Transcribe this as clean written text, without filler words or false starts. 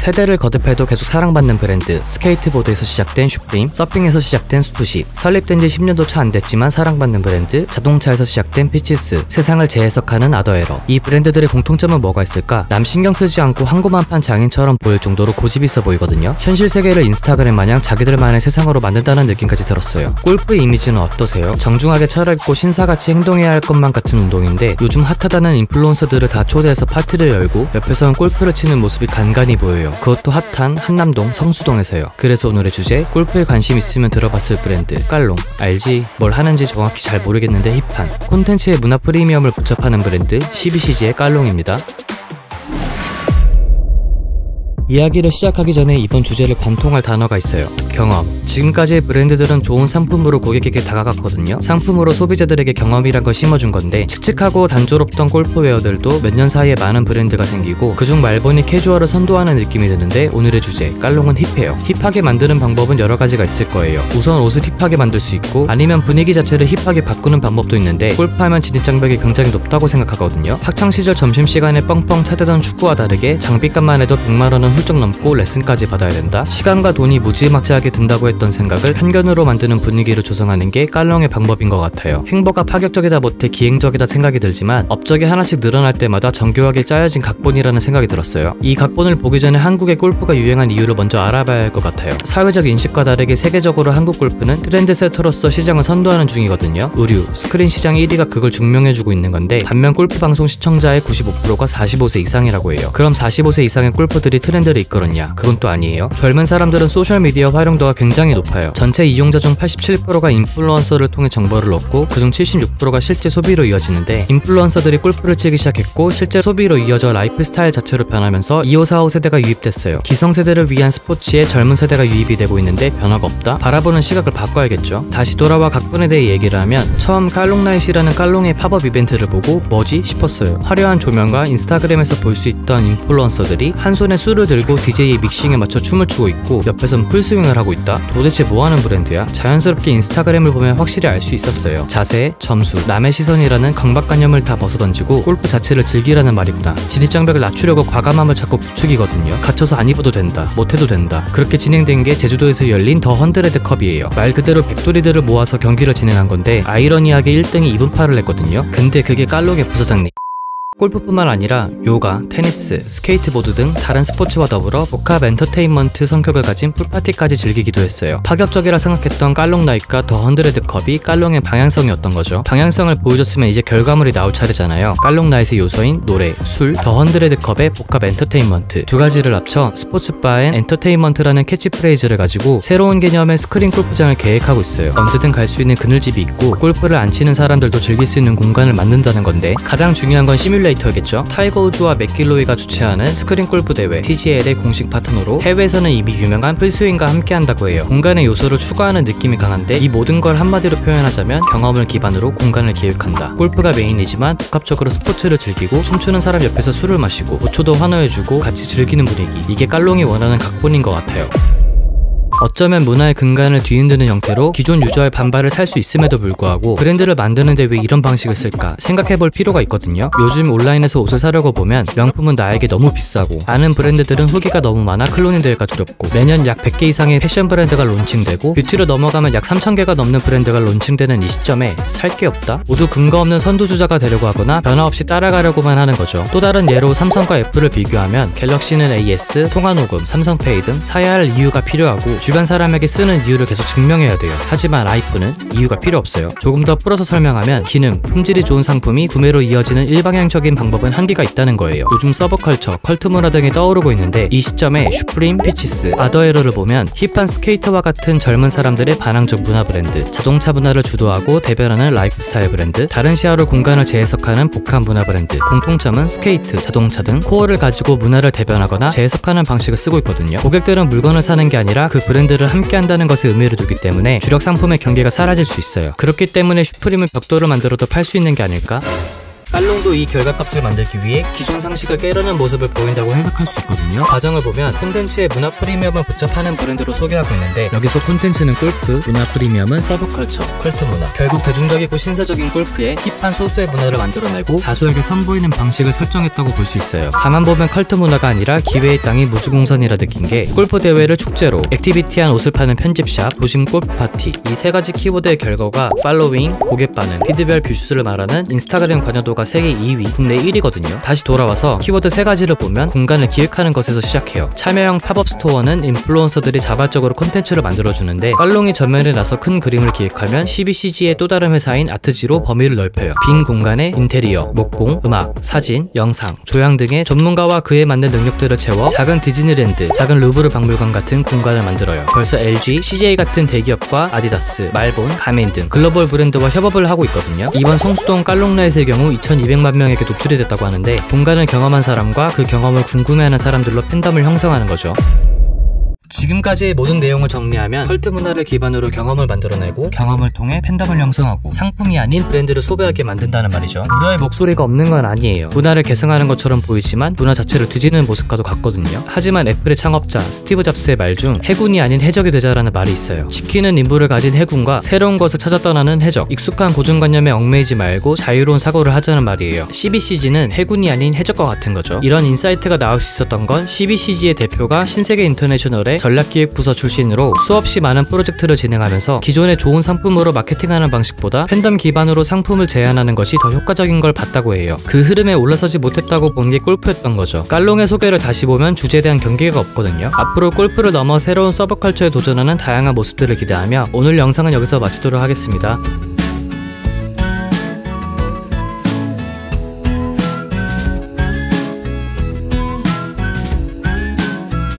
세대를 거듭해도 계속 사랑받는 브랜드, 스케이트보드에서 시작된 슈프림, 서핑에서 시작된 스투시, 설립된 지 10년도 채 안 됐지만 사랑받는 브랜드, 자동차에서 시작된 피치스, 세상을 재해석하는 아더에러. 이 브랜드들의 공통점은 뭐가 있을까? 남 신경 쓰지 않고 한고만판 장인처럼 보일 정도로 고집 있어 보이거든요. 현실 세계를 인스타그램 마냥 자기들만의 세상으로 만든다는 느낌까지 들었어요. 골프의 이미지는 어떠세요? 정중하게 차려입고 신사같이 행동해야 할 것만 같은 운동인데 요즘 핫하다는 인플루언서들을 다 초대해서 파티를 열고 옆에서는 골프를 치는 모습이 간간히 보여요. 그것도 핫한 한남동 성수동에서요. 그래서 오늘의 주제, 골프에 관심 있으면 들어봤을 브랜드, 깔롱. 알지? 뭘 하는지 정확히 잘 모르겠는데 힙한 콘텐츠의 문화 프리미엄을 붙잡하는 브랜드, CBCG의 깔롱입니다. 이야기를 시작하기 전에 이번 주제를 관통할 단어가 있어요. 경험. 지금까지의 브랜드들은 좋은 상품으로 고객에게 다가갔거든요. 상품으로 소비자들에게 경험이란 걸 심어준 건데 칙칙하고 단조롭던 골프웨어들도 몇 년 사이에 많은 브랜드가 생기고 그중 말보니 캐주얼을 선도하는 느낌이 드는데 오늘의 주제, 깔롱은 힙해요. 힙하게 만드는 방법은 여러 가지가 있을 거예요. 우선 옷을 힙하게 만들 수 있고 아니면 분위기 자체를 힙하게 바꾸는 방법도 있는데 골프하면 진입장벽이 굉장히 높다고 생각하거든요. 학창시절 점심시간에 뻥뻥 차대던 축구와 다르게 장비값만 해도 100만원은 훌쩍 넘고 레슨까지 받아야 된다. 시간과 돈이 무지막지하게 든다고 했던 생각을 편견으로 만드는 분위기를 조성하는 게 깔롱의 방법인 것 같아요. 행보가 파격적이다 못해 기행적이다 생각이 들지만 업적이 하나씩 늘어날 때마다 정교하게 짜여진 각본이라는 생각이 들었어요. 이 각본을 보기 전에 한국의 골프가 유행한 이유를 먼저 알아봐야 할 것 같아요. 사회적 인식과 다르게 세계적으로 한국 골프는 트렌드세터로서 시장을 선도하는 중이거든요. 의류, 스크린 시장 1위가 그걸 증명해주고 있는 건데 반면 골프 방송 시청자의 95%가 45세 이상이라고 해요. 그럼 45세 이상의 골퍼들이 트렌드를 이끌었냐? 그건 또 아니에요. 젊은 사람들은 소셜미디어 활용도가 굉장히 높아요. 전체 이용자 중 87%가 인플루언서를 통해 정보를 얻고 그중 76%가 실제 소비로 이어지는데 인플루언서들이 골프를 치기 시작했고 실제 소비로 이어져 라이프 스타일 자체로 변하면서 2545 세대가 유입됐어요. 기성세대를 위한 스포츠에 젊은 세대가 유입이 되고 있는데 변화가 없다? 바라보는 시각을 바꿔야겠죠. 다시 돌아와 각본에 대해 얘기를 하면 처음 깔롱나잇이라는 깔롱의 팝업 이벤트를 보고 뭐지? 싶었어요. 화려한 조명과 인스타그램에서 볼 수 있던 인플루언서들이 한 손에 술을 들고 DJ의 믹싱에 맞춰 춤을 추고 있고 옆에선 풀스윙을 하고 있다? 도대체 뭐하는 브랜드야? 자연스럽게 인스타그램을 보면 확실히 알 수 있었어요. 자세, 점수, 남의 시선이라는 강박관념을 다 벗어던지고 골프 자체를 즐기라는 말이구나. 진입장벽을 낮추려고 과감함을 자꾸 부추기거든요. 갇혀서 안 입어도 된다, 못해도 된다. 그렇게 진행된 게 제주도에서 열린 더 헌드레드 컵이에요. 말 그대로 백돌이들을 모아서 경기를 진행한 건데 아이러니하게 1등이 2분파를 냈거든요. 근데 그게 깔롱의 부사장님. 골프뿐만 아니라 요가, 테니스, 스케이트보드 등 다른 스포츠와 더불어 복합 엔터테인먼트 성격을 가진 풀파티까지 즐기기도 했어요. 파격적이라 생각했던 깔롱나잇과 더 헌드레드 컵이 깔롱의 방향성이었던 거죠. 방향성을 보여줬으면 이제 결과물이 나올 차례잖아요. 깔롱나잇의 요소인 노래, 술, 더 헌드레드 컵의 복합 엔터테인먼트 두 가지를 합쳐 스포츠바엔 엔터테인먼트라는 캐치프레이즈를 가지고 새로운 개념의 스크린 골프장을 계획하고 있어요. 언제든 갈 수 있는 그늘집이 있고 골프를 안 치는 사람들도 즐길 수 있는 공간을 만든다는 건데 가장 중요한 건 시뮬레이터겠죠. 타이거 우즈와 맥길로이가 주최하는 스크린 골프 대회 TGL의 공식 파트너로 해외에서는 이미 유명한 풀스윙과 함께 한다고 해요. 공간의 요소를 추가하는 느낌이 강한데 이 모든 걸 한마디로 표현하자면 경험을 기반으로 공간을 계획한다. 골프가 메인이지만 복합적으로 스포츠를 즐기고 춤추는 사람 옆에서 술을 마시고 5초도 환호해주고 같이 즐기는 분위기, 이게 깔롱이 원하는 각본인 것 같아요. 어쩌면 문화의 근간을 뒤흔드는 형태로 기존 유저의 반발을 살 수 있음에도 불구하고 브랜드를 만드는데 왜 이런 방식을 쓸까 생각해볼 필요가 있거든요. 요즘 온라인에서 옷을 사려고 보면 명품은 나에게 너무 비싸고 아는 브랜드들은 후기가 너무 많아 클론이 될까 두렵고 매년 약 100개 이상의 패션 브랜드가 론칭되고 뷰티로 넘어가면 약 3000개가 넘는 브랜드가 론칭되는 이 시점에 살 게 없다? 모두 근거 없는 선두주자가 되려고 하거나 변화 없이 따라가려고만 하는 거죠. 또 다른 예로 삼성과 애플을 비교하면 갤럭시는 AS, 통화녹음, 삼성페이 등 사야 할 이유가 필요하고 주변 사람에게 쓰는 이유를 계속 증명해야 돼요. 하지만 아이폰은 이유가 필요 없어요. 조금 더 풀어서 설명하면 기능, 품질이 좋은 상품이 구매로 이어지는 일방향적인 방법은 한계가 있다는 거예요. 요즘 서브컬처, 컬트 문화 등이 떠오르고 있는데 이 시점에 슈프림, 피치스, 아더에러를 보면 힙한 스케이터와 같은 젊은 사람들의 반항적 문화 브랜드, 자동차 문화를 주도하고 대변하는 라이프스타일 브랜드, 다른 시야로 공간을 재해석하는 복합 문화 브랜드, 공통점은 스케이트, 자동차 등 코어를 가지고 문화를 대변하거나 재해석하는 방식을 쓰고 있거든요. 고객들은 물건을 사는 게 아니라 그 브랜드를 함께 한다는 것에 의미를 두기 때문에 주력 상품의 경계가 사라질 수 있어요. 그렇기 때문에 슈프림은 벽돌을 만들어도 팔 수 있는 게 아닐까? 깔롱도 이 결과값을 만들기 위해 기존 상식을 깨려는 모습을 보인다고 해석할 수 있거든요. 과정을 보면 콘텐츠의 문화 프리미엄을 붙잡하는 브랜드로 소개하고 있는데, 여기서 콘텐츠는 골프, 문화 프리미엄은 서브컬처, 컬트 문화. 결국 대중적이고 신사적인 골프에 힙한 소수의 문화를 만들어내고 다수에게 선보이는 방식을 설정했다고 볼 수 있어요. 가만 보면 컬트 문화가 아니라 기회의 땅이 무주공선이라 느낀 게, 골프 대회를 축제로, 액티비티한 옷을 파는 편집샵, 도심 골프 파티, 이 세 가지 키워드의 결과가 팔로잉, 고객 반응, 피드별 뷰수를 말하는 인스타그램 관여도가 세계 2위, 국내 1위거든요. 다시 돌아와서 키워드 세 가지를 보면 공간을 기획하는 것에서 시작해요. 참여형 팝업 스토어는 인플루언서들이 자발적으로 콘텐츠를 만들어주는데, 깔롱이 전면에 나서 큰 그림을 기획하면 CBCG의 또 다른 회사인 아트지로 범위를 넓혀요. 빈 공간에 인테리어, 목공, 음악, 사진, 영상, 조향 등의 전문가와 그에 맞는 능력들을 채워 작은 디즈니랜드, 작은 루브르 박물관 같은 공간을 만들어요. 벌써 LG, CJ 같은 대기업과 아디다스, 말본, 가멘 등 글로벌 브랜드와 협업을 하고 있거든요. 이번 성수동 깔롱라이트의 경우 2200만 명에게 노출이 됐다고 하는데, 공간을 경험한 사람과 그 경험을 궁금해하는 사람들로 팬덤을 형성하는 거죠. 지금까지의 모든 내용을 정리하면, 컬트 문화를 기반으로 경험을 만들어내고 경험을 통해 팬덤을 형성하고 상품이 아닌 브랜드를 소비하게 만든다는 말이죠. 우려의 목소리가 없는 건 아니에요. 문화를 계승하는 것처럼 보이지만 문화 자체를 뒤지는 모습과도 같거든요. 하지만 애플의 창업자 스티브 잡스의 말 중 해군이 아닌 해적이 되자라는 말이 있어요. 지키는 임무를 가진 해군과 새로운 것을 찾아 떠나는 해적, 익숙한 고정관념에 얽매이지 말고 자유로운 사고를 하자는 말이에요. CBCG는 해군이 아닌 해적과 같은 거죠. 이런 인사이트가 나올 수 있었던 건 CBCG의 대표가 신세계 인터내셔널의 전략기획부서 출신으로 수없이 많은 프로젝트를 진행하면서 기존의 좋은 상품으로 마케팅하는 방식보다 팬덤 기반으로 상품을 제안하는 것이 더 효과적인 걸 봤다고 해요. 그 흐름에 올라서지 못했다고 본 게 골프였던 거죠. 깔롱의 소개를 다시 보면 주제에 대한 경계가 없거든요. 앞으로 골프를 넘어 새로운 서브컬처에 도전하는 다양한 모습들을 기대하며 오늘 영상은 여기서 마치도록 하겠습니다.